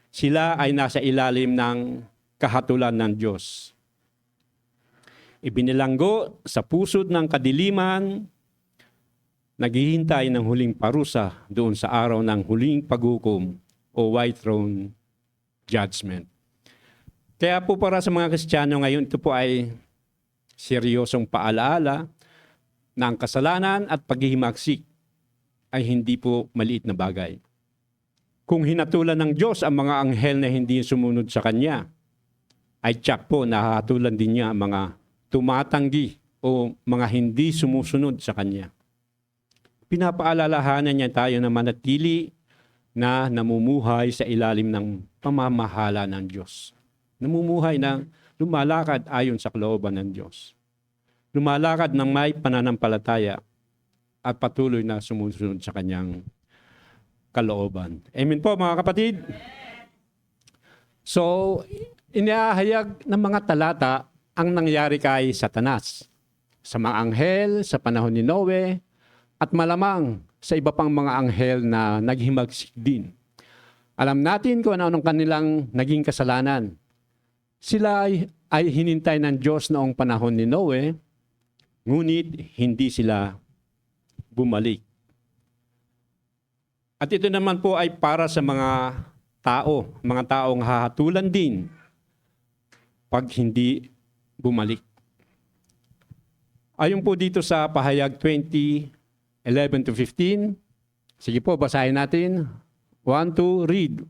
sila ay nasa ilalim ng kahatulan ng Diyos. Ibinilanggo sa pusod ng kadiliman, naghihintay ng huling parusa doon sa araw ng huling paghukom o white throne judgment. Kaya po para sa mga Kristiyano ngayon, ito po ay seryosong paalaala na ang kasalanan at paghihimagsik ay hindi po maliit na bagay. Kung hinatulan ng Diyos ang mga anghel na hindi sumunod sa Kanya, ay tiyak po nahatulan din niya ang mga tumatanggi o mga hindi sumusunod sa Kanya. Pinapaalalahanan niya tayo na manatili na namumuhay sa ilalim ng pamamahala ng Diyos. Namumuhay na lumalakad ayon sa kalooban ng Diyos. Lumalakad ng may pananampalataya at patuloy na sumusunod sa Kanyang kalooban. Amen po mga kapatid? So, iniahayag ng mga talata ang nangyari kay Satanas, sa mga anghel sa panahon ni Noe, at malamang sa iba pang mga anghel na naghimagsik din. Alam natin kung ano kanilang naging kasalanan. Sila ay hinintay ng Diyos noong panahon ni Noe, ngunit hindi sila bumalik. At ito naman po ay para sa mga taong hahatulan din pag hindi bumalik. Ayon po dito sa pahayag 20:11-15, sige po, basahin natin. 1, 2, read.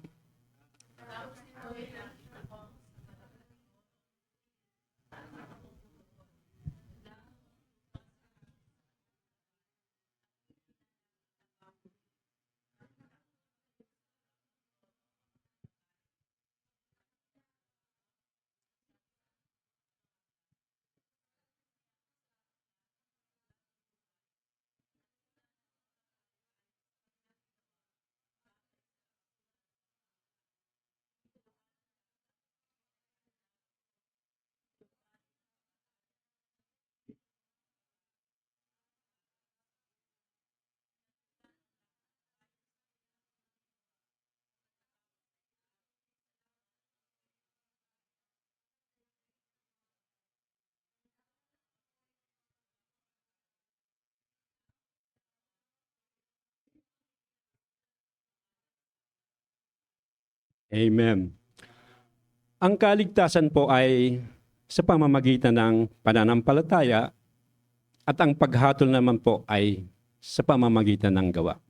Amen. Ang kaligtasan po ay sa pamamagitan ng pananampalataya at ang paghatol naman po ay sa pamamagitan ng gawa.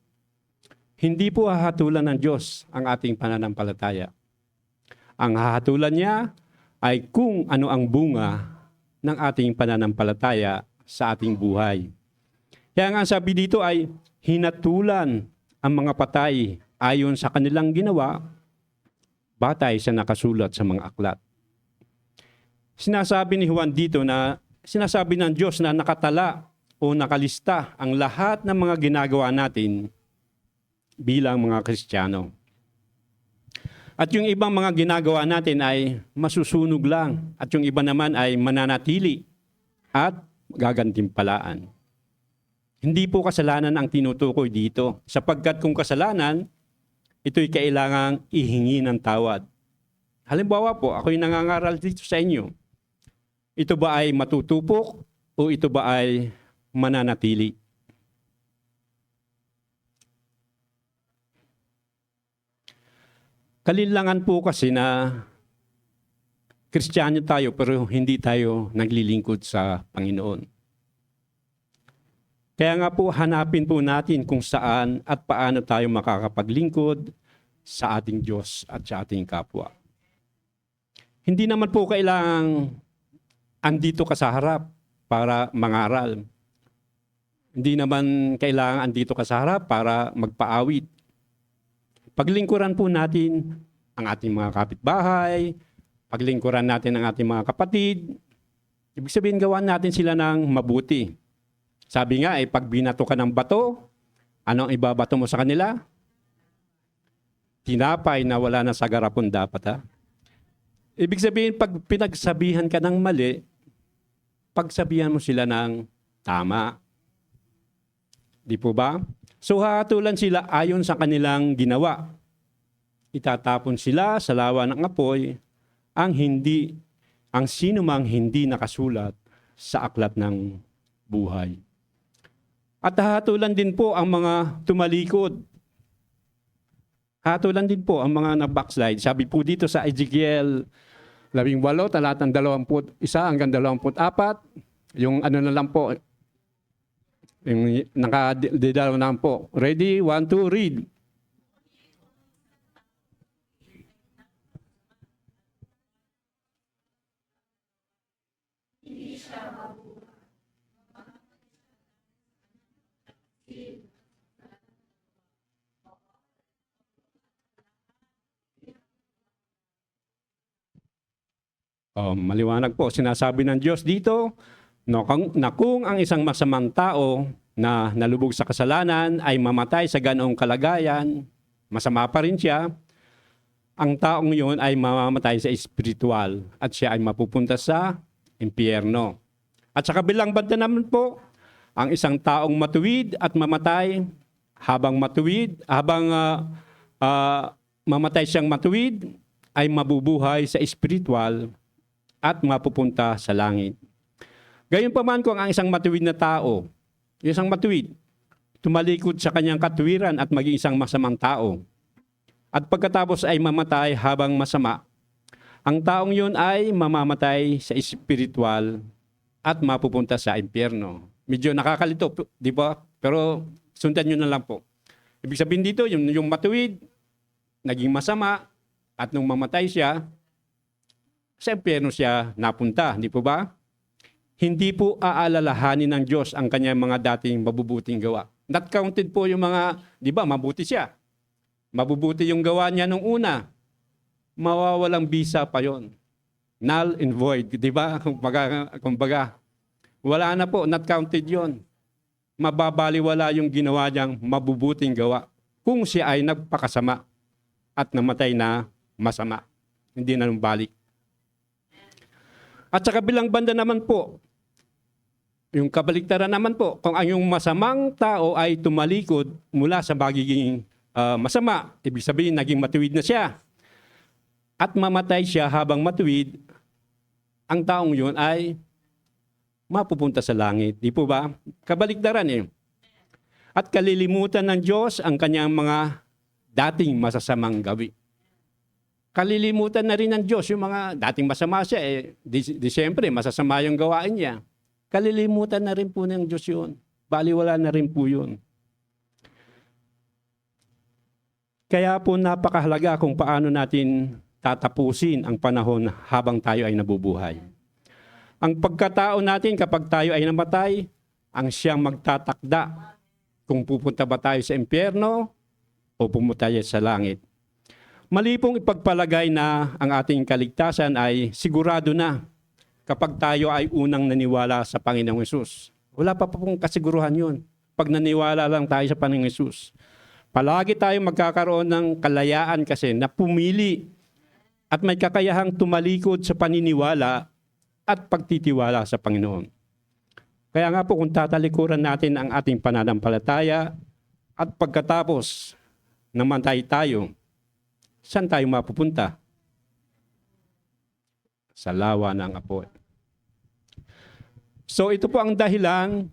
Hindi po hahatulan ng Diyos ang ating pananampalataya. Ang hahatulan niya ay kung ano ang bunga ng ating pananampalataya sa ating buhay. Kaya nga sabi dito ay hinatulan ang mga patay ayon sa kanilang ginawa, batay sa nakasulat sa mga aklat. Sinasabi ni Juan dito na sinasabi ng Diyos na nakatala o nakalista ang lahat ng mga ginagawa natin bilang mga Kristiyano. At yung ibang mga ginagawa natin ay masusunog lang at yung iba naman ay mananatili at gagantimpalaan. Hindi po kasalanan ang tinutukoy dito sapagkat kung kasalanan, ito'y kailangang ihingi ng tawad. Halimbawa po, ako'y nangangaral dito sa inyo. Ito ba ay matutupok o ito ba ay mananatili? Kalilangan po kasi na Kristiyano tayo pero hindi tayo naglilingkod sa Panginoon. Kaya nga po hanapin po natin kung saan at paano tayo makakapaglingkod sa ating Diyos at sa ating kapwa. Hindi naman po kailangang andito ka sa harap para mangaral. Hindi naman kailangan andito ka sa harap para magpaawit. Paglingkuran po natin ang ating mga kapitbahay, paglingkuran natin ang ating mga kapatid. Ibig sabihin, gawan natin sila ng mabuti. Sabi nga, pag binato ka ng bato, ano ang ibabato mo sa kanila? Tinapay na wala na sa garapon dapat, ha? Ibig sabihin, pag pinagsabihan ka ng mali, pagsabihan mo sila ng tama. Di po ba? So hahatulan sila ayon sa kanilang ginawa. Itatapon sila sa lawa ng apoy ang sino mang hindi nakasulat sa aklat ng buhay. At hahatulan din po ang mga tumalikod. Hahatulan din po ang mga nag-backslide. Sabi po dito sa Ezekiel 18, talatang 21 hanggang 24, yung ano na lang po, yung nakadidalaw na po. Ready? 1, 2, read. Maliwanag po, sinasabi ng Diyos dito na kung ang isang masamang tao na nalubog sa kasalanan ay mamatay sa ganoong kalagayan, masama pa rin siya, ang taong yun ay mamamatay sa espiritual at siya ay mapupunta sa impyerno. At sa kabilang banda naman po, ang isang taong matuwid at mamatay habang mamatay siyang matuwid ay mabubuhay sa espiritual at mapupunta sa langit. Gayunpaman kung ang isang matuwid na tao, isang matuwid, tumalikod sa kanyang katuwiran at maging isang masamang tao, at pagkatapos ay mamatay habang masama, ang taong yun ay mamamatay sa espiritual at mapupunta sa impyerno. Medyo nakakalito, di ba? Pero sundan nyo na lang po. Ibig sabihin dito, yung matuwid, naging masama, at nung mamatay siya, sa impyerno siya napunta, di po ba? Hindi po aalalahanin ng Diyos ang kanyang mga dating mabubuting gawa. Not counted po yung mga, di ba, mabuti siya. Mabubuti yung gawa niya nung una. Mawawalang bisa pa yon. Null and void, di ba? Kumbaga, wala na po, not counted yon. Mababaliwala yung ginawa niyang mabubuting gawa kung siya ay nagpakasama at namatay na masama. Hindi na balik. At sa kabilang banda naman po, yung kabaligtaran naman po, kung ang yung masamang tao ay tumalikod mula sa magiging masama, ibig sabihin naging matuwid na siya, at mamatay siya habang matuwid, ang taong yun ay mapupunta sa langit. Di po ba? Kabaligtaran eh. At kalilimutan ng Diyos ang kanyang mga dating masasamang gawi. Kalilimutan na rin ng Diyos yung mga dating masama siya. Di siyempre, masasama yung gawain niya. Kalilimutan na rin po ng Diyos yun. Baliwala na rin po yun. Kaya po napakahalaga kung paano natin tatapusin ang panahon habang tayo ay nabubuhay. Ang pagkatao natin kapag tayo ay namatay, ang siyang magtatakda kung pupunta ba tayo sa impyerno o pumunta tayo sa langit. Mali pong ipagpalagay na ang ating kaligtasan ay sigurado na kapag tayo ay unang naniwala sa Panginoong Hesus. Wala pa pong kasiguruhan yun. Pag naniwala lang tayo sa Panginoong Hesus. Palagi tayo magkakaroon ng kalayaan kasi na pumili at may kakayahang tumalikod sa paniniwala at pagtitiwala sa Panginoon. Kaya nga po kung tatalikuran natin ang ating pananampalataya at pagkatapos namatay tayo, saan tayo mapupunta? Sa lawa ng apoy. So ito po ang dahilan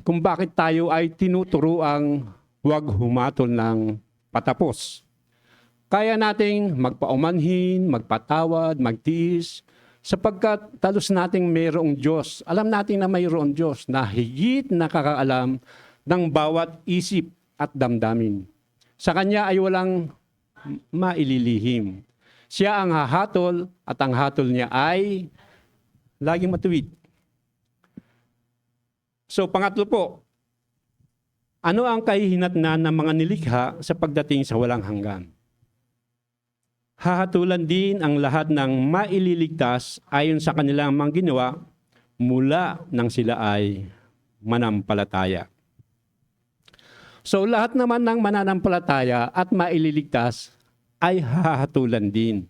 kung bakit tayo ay tinuturuang huwag humatol ng patapos. Kaya nating magpaumanhin, magpatawad, magtiis, sapagkat talos nating mayroong Diyos. Alam natin na mayroong Diyos na higit nakakaalam ng bawat isip at damdamin. Sa Kanya ay walang maililihim. Siya ang hahatol at ang hatol niya ay laging matuwid. So pangatlo po, ano ang kahihinatnan ng mga nilikha sa pagdating sa walang hanggan? Hahatulan din ang lahat ng maililigtas ayon sa kanilang mga ginawa mula nang sila ay manampalataya. So lahat naman ng mananampalataya at maililigtas ay hahatulan din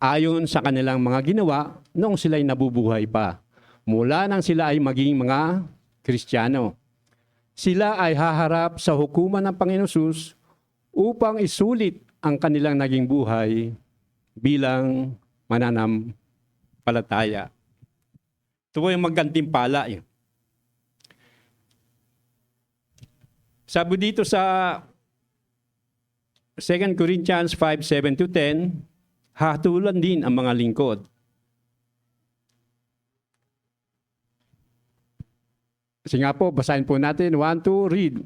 ayon sa kanilang mga ginawa noong sila'y nabubuhay pa. Mula nang sila ay maging mga Kristiyano. Sila ay haharap sa hukuman ng Panginoon Hesus upang isulit ang kanilang naging buhay bilang mananampalataya. Ito po yung maggantimpala. Sabi dito sa 2 Corinthians 5:7-10, hahatulan din ang mga lingkod. Kasi nga po, basahin po natin. 1, 2, read.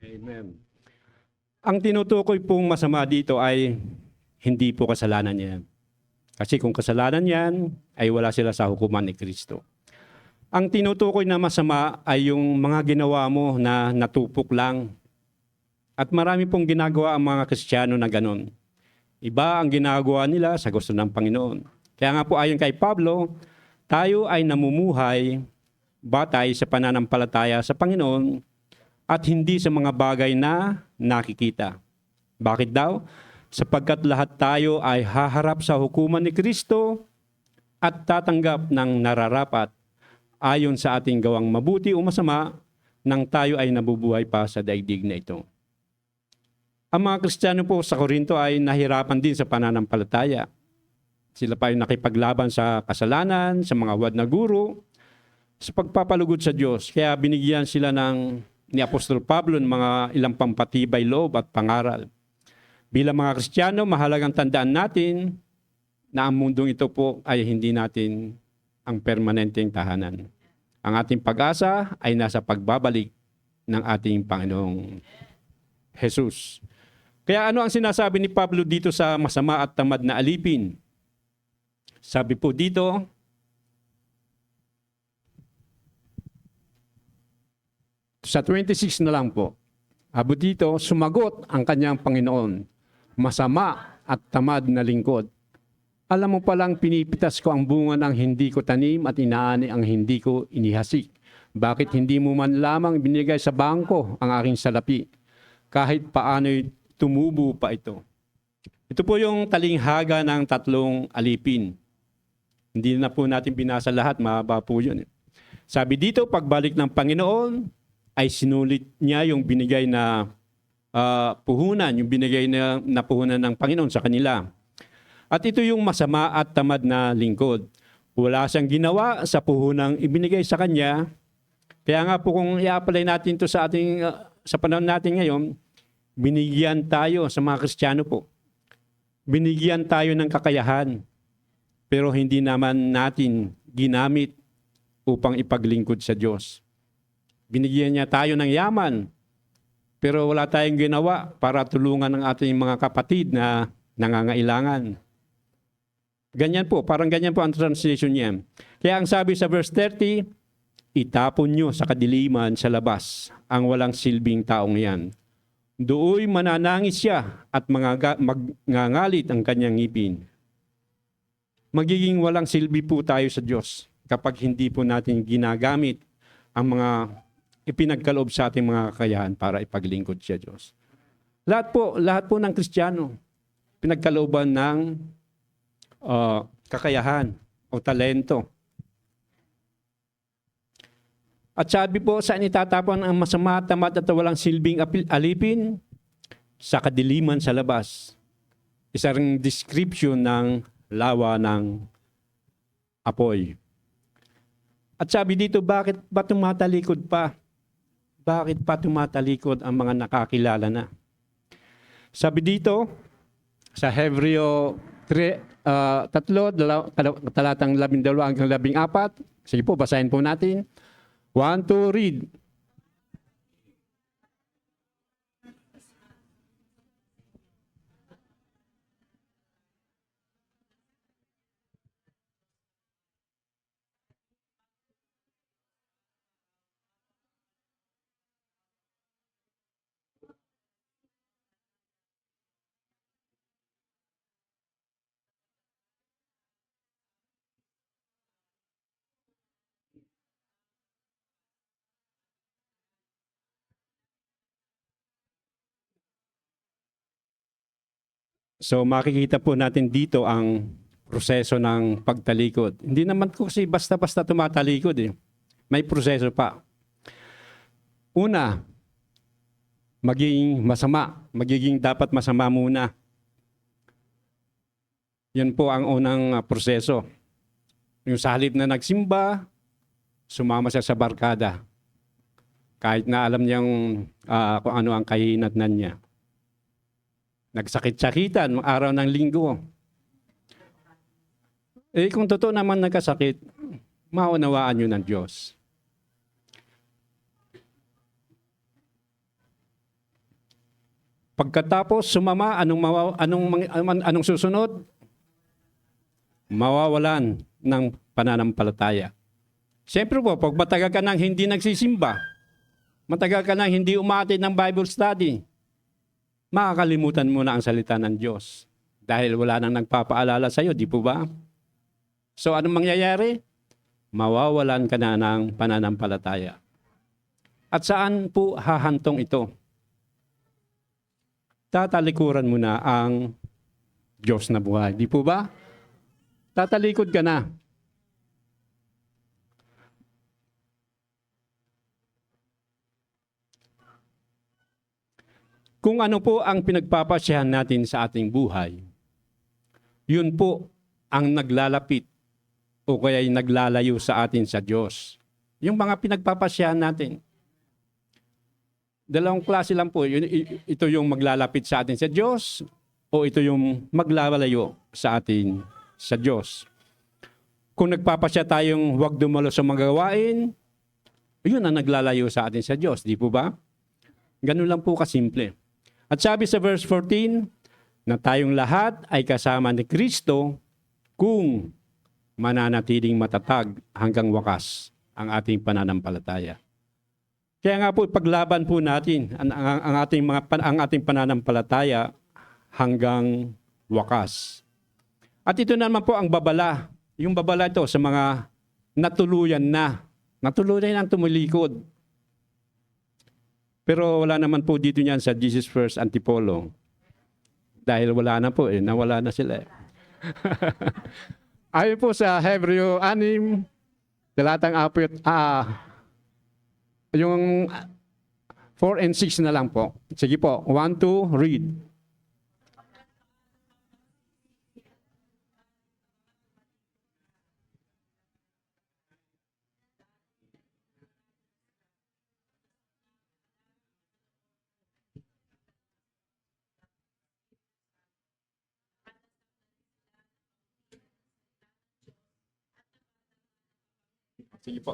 Amen. Ang tinutukoy pong masama dito ay hindi po kasalanan niya. Kasi kung kasalanan yan, ay wala sila sa hukuman ni Kristo. Ang tinutukoy na masama ay yung mga ginawa mo na natupok lang. At marami pong ginagawa ang mga Kristiyano na ganon. Iba ang ginagawa nila sa gusto ng Panginoon. Kaya nga po ayon kay Pablo, tayo ay namumuhay batay sa pananampalataya sa Panginoon at hindi sa mga bagay na nakikita. Bakit daw? Sapagkat lahat tayo ay haharap sa hukuman ni Kristo at tatanggap ng nararapat ayon sa ating gawang mabuti o masama nang tayo ay nabubuhay pa sa daigdig na ito. Ang mga Kristiyano po sa Korinto ay nahirapan din sa pananampalataya. Sila pa ay nakipaglaban sa kasalanan, sa mga wad na guro, sa pagpapalugod sa Diyos. Kaya binigyan sila ni Apostol Pablo ng mga ilang pampatibay loob at pangaral. Bilang mga Kristiyano, mahalagang tandaan natin na ang mundong ito po ay hindi natin ang permanenteng tahanan. Ang ating pag-asa ay nasa pagbabalik ng ating Panginoong Jesus. Kaya ano ang sinasabi ni Pablo dito sa masama at tamad na alipin? Sabi po dito, sa 26 na lang po, abo dito, sumagot ang kanyang Panginoon, masama at tamad na lingkod. Alam mo palang pinipitas ko ang bunga ng hindi ko tanim at inaani ang hindi ko inihasik. Bakit hindi mo man lamang binigay sa bangko ang aking salapi? Kahit paano'y tumubo pa ito. Ito po yung talinghaga ng 3 alipin. Hindi na po natin binasa lahat, mahaba po yun. Sabi dito, pagbalik ng Panginoon, ay sinulit niya yung binigay na puhunan, yung binigay na puhunan ng Panginoon sa kanila. At ito yung masama at tamad na lingkod. Wala siyang ginawa sa puhunang ibinigay sa kanya. Kaya nga po kung i-apply natin ito sa panahon natin ngayon, binigyan tayo sa mga Kristiyano po. Binigyan tayo ng kakayahan, pero hindi naman natin ginamit upang ipaglingkod sa Diyos. Binigyan niya tayo ng yaman, pero wala tayong ginawa para tulungan ang ating mga kapatid na nangangailangan. Ganyan po, parang ganyan po ang translation niya. Kaya ang sabi sa verse 30, itapon nyo sa kadiliman sa labas ang walang silbing taong yan. Dooy mananangis siya at magngangalit ang kanyang ngipin. Magiging walang silbi po tayo sa Diyos kapag hindi po natin ginagamit ang mga ipinagkaloob sa ating mga kakayahan para ipaglingkod siya Diyos. Lahat po ng Kristiyano, pinagkalooban ng kakayahan o talento. At sabi po, saan itatapon ang masama, tamad at walang silbing alipin? Sa kadiliman sa labas. Isa ring description ng lawa ng apoy. At sabi dito, bakit ba tumatalikod pa? Bakit pa tumatalikod ang mga nakakilala na? Sabi dito, sa Hebreo 3, talatang 12 hanggang 14. Sige po, basahin po natin. 1, 2, read. So makikita po natin dito ang proseso ng pagtalikod. Hindi naman ko kasi basta-basta tumatalikod eh. May proseso pa. Una, magiging masama. Magiging dapat masama muna. Yan po ang unang proseso. Yung sa halip na nagsimba, sumama siya sa barkada. Kahit na alam niyang kung ano ang kahinatnan niya. Nagsakit-sakitan ng araw ng linggo. Eh kung totoo naman nagkasakit, maunawaan nyo ng Diyos. Pagkatapos sumama, anong susunod? Mawawalan ng pananampalataya. Siyempre po, pag matagal ka nang hindi nagsisimba, matagal ka nang hindi umati ng Bible study, makakalimutan mo na ang salita ng Diyos. Dahil wala nang nagpapaalala sa iyo, di po ba? So anong mangyayari? Mawawalan ka na ng pananampalataya. At saan po hahantong ito? Tatalikuran mo na ang Diyos na buhay. Di po ba? Tatalikod ka na. Kung ano po ang pinagpapasyahan natin sa ating buhay, yun po ang naglalapit o kaya naglalayo sa atin sa Diyos. Yung mga pinagpapasyahan natin. Dalawang klase lang po. Ito yung maglalapit sa atin sa Diyos o ito yung maglalayo sa atin sa Diyos. Kung nagpapasya tayong huwag dumalo sa mga gawain, yun ang naglalayo sa atin sa Diyos. Di po ba? Ganun lang po kasimple. At sabi sa verse 14, na tayong lahat ay kasama ni Kristo kung mananatiling matatag hanggang wakas ang ating pananampalataya. Kaya nga po, paglaban po natin ang ating pananampalataya hanggang wakas. At ito naman po ang babala. Yung babala ito sa mga natuluyan ang tumulikod. Pero wala naman po dito niyan sa Jesus First Antipolo. Dahil wala na po nawala na sila Ayon po sa Hebreo 6, talatang 4, yung 4 and 6 na lang po. Sige po, 1, 2, read. Sige po.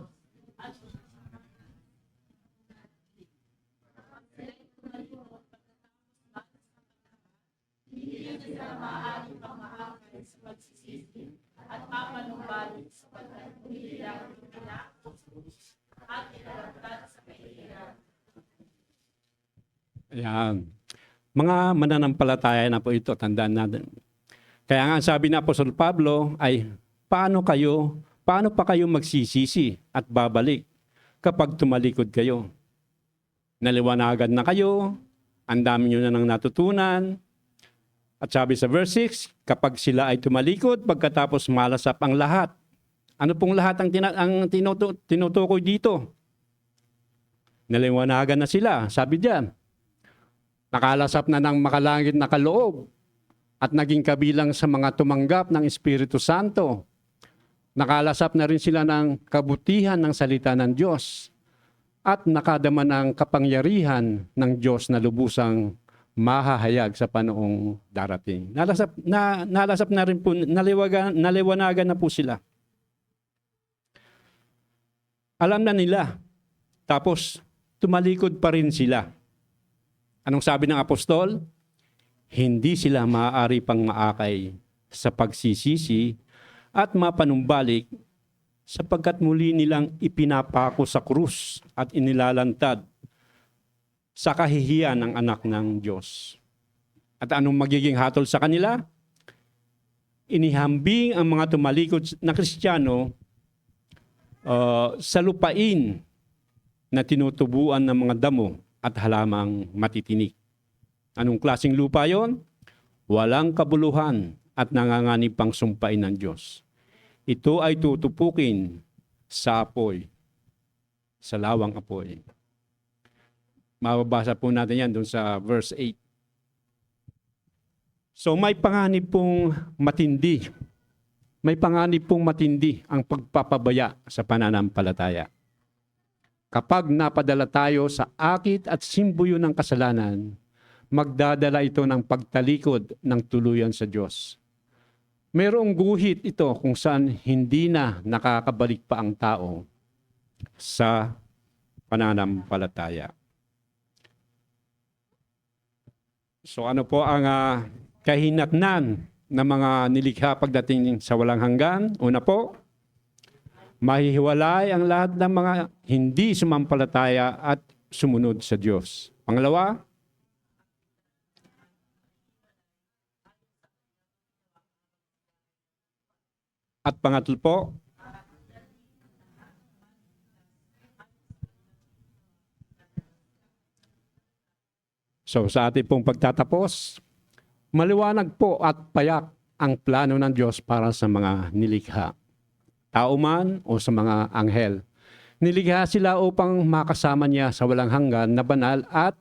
Ayan. Mga mananampalataya na po ito, tandaan natin. Kaya nga sabi ni Apostol Pablo ay, paano pa kayo magsisisi at babalik kapag tumalikod kayo? Naliwanagan na kayo, ang dami nyo na nang natutunan. At sabi sa verse 6, kapag sila ay tumalikod, pagkatapos malasap ang lahat. Ano pong lahat ang tinutukoy dito? Naliwanagan na sila, sabi diyan. Nakalasap na ng makalangit na kaloob at naging kabilang sa mga tumanggap ng Espiritu Santo. Nakalasap na rin sila ng kabutihan ng salita ng Diyos at nakadama ng kapangyarihan ng Diyos na lubusang mahahayag sa panoong darating. Nalasap na rin po, naliwanagan na po sila. Alam na nila. Tapos, tumalikod pa rin sila. Anong sabi ng apostol? Hindi sila maaari pang maakay sa pagsisisi at mapanumbalik sapagkat muli nilang ipinapako sa krus at inilalantad sa kahihiyan ng anak ng Diyos. At anong magiging hatol sa kanila? Inihambing ang mga tumalikod na Kristiyano sa lupain na tinutubuan ng mga damo at halamang matitinik. Anong klaseng lupa yon? Walang kabuluhan at nanganganib pang sumpain ng Diyos. Ito ay tutupukin sa apoy, sa lawang apoy. Mababasa po natin yan doon sa verse 8. So may panganib pong matindi. May panganib pong matindi ang pagpapabaya sa pananampalataya. Kapag napadala tayo sa akit at simbuyo ng kasalanan, magdadala ito ng pagtalikod ng tuluyan sa Diyos. Mayroong guhit ito kung saan hindi na nakakabalik pa ang tao sa pananampalataya. So ano po ang kahinatnan ng mga nilikha pagdating sa walang hanggan? Una po, mahihiwalay ang lahat ng mga hindi sumampalataya at sumunod sa Diyos. Pangalawa, at pangatlo po, so sa ating pong pagtatapos, maliwanag po at payak ang plano ng Diyos para sa mga nilikha. Tao man o sa mga anghel. Nilikha sila upang makasama niya sa walang hanggan na banal at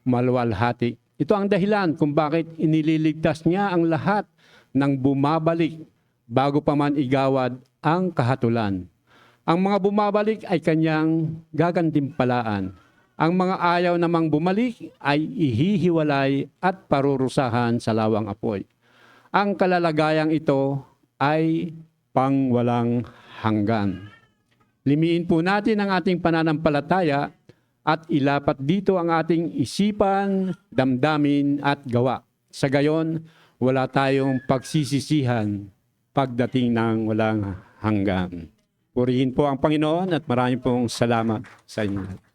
maluwalhati. Ito ang dahilan kung bakit inililigtas niya ang lahat ng bumabalik bago pa man igawad ang kahatulan. Ang mga bumabalik ay kanyang gagantimpalaan. Ang mga ayaw namang bumalik ay ihihiwalay at parurusahan sa lawang apoy. Ang kalalagayang ito ay pangwalang hanggan. Limiin po natin ang ating pananampalataya at ilapat dito ang ating isipan, damdamin at gawa. Sa gayon, wala tayong pagsisisihan pagdating ng walang hanggan. Purihin po ang Panginoon at maraming pong salamat sa inyo.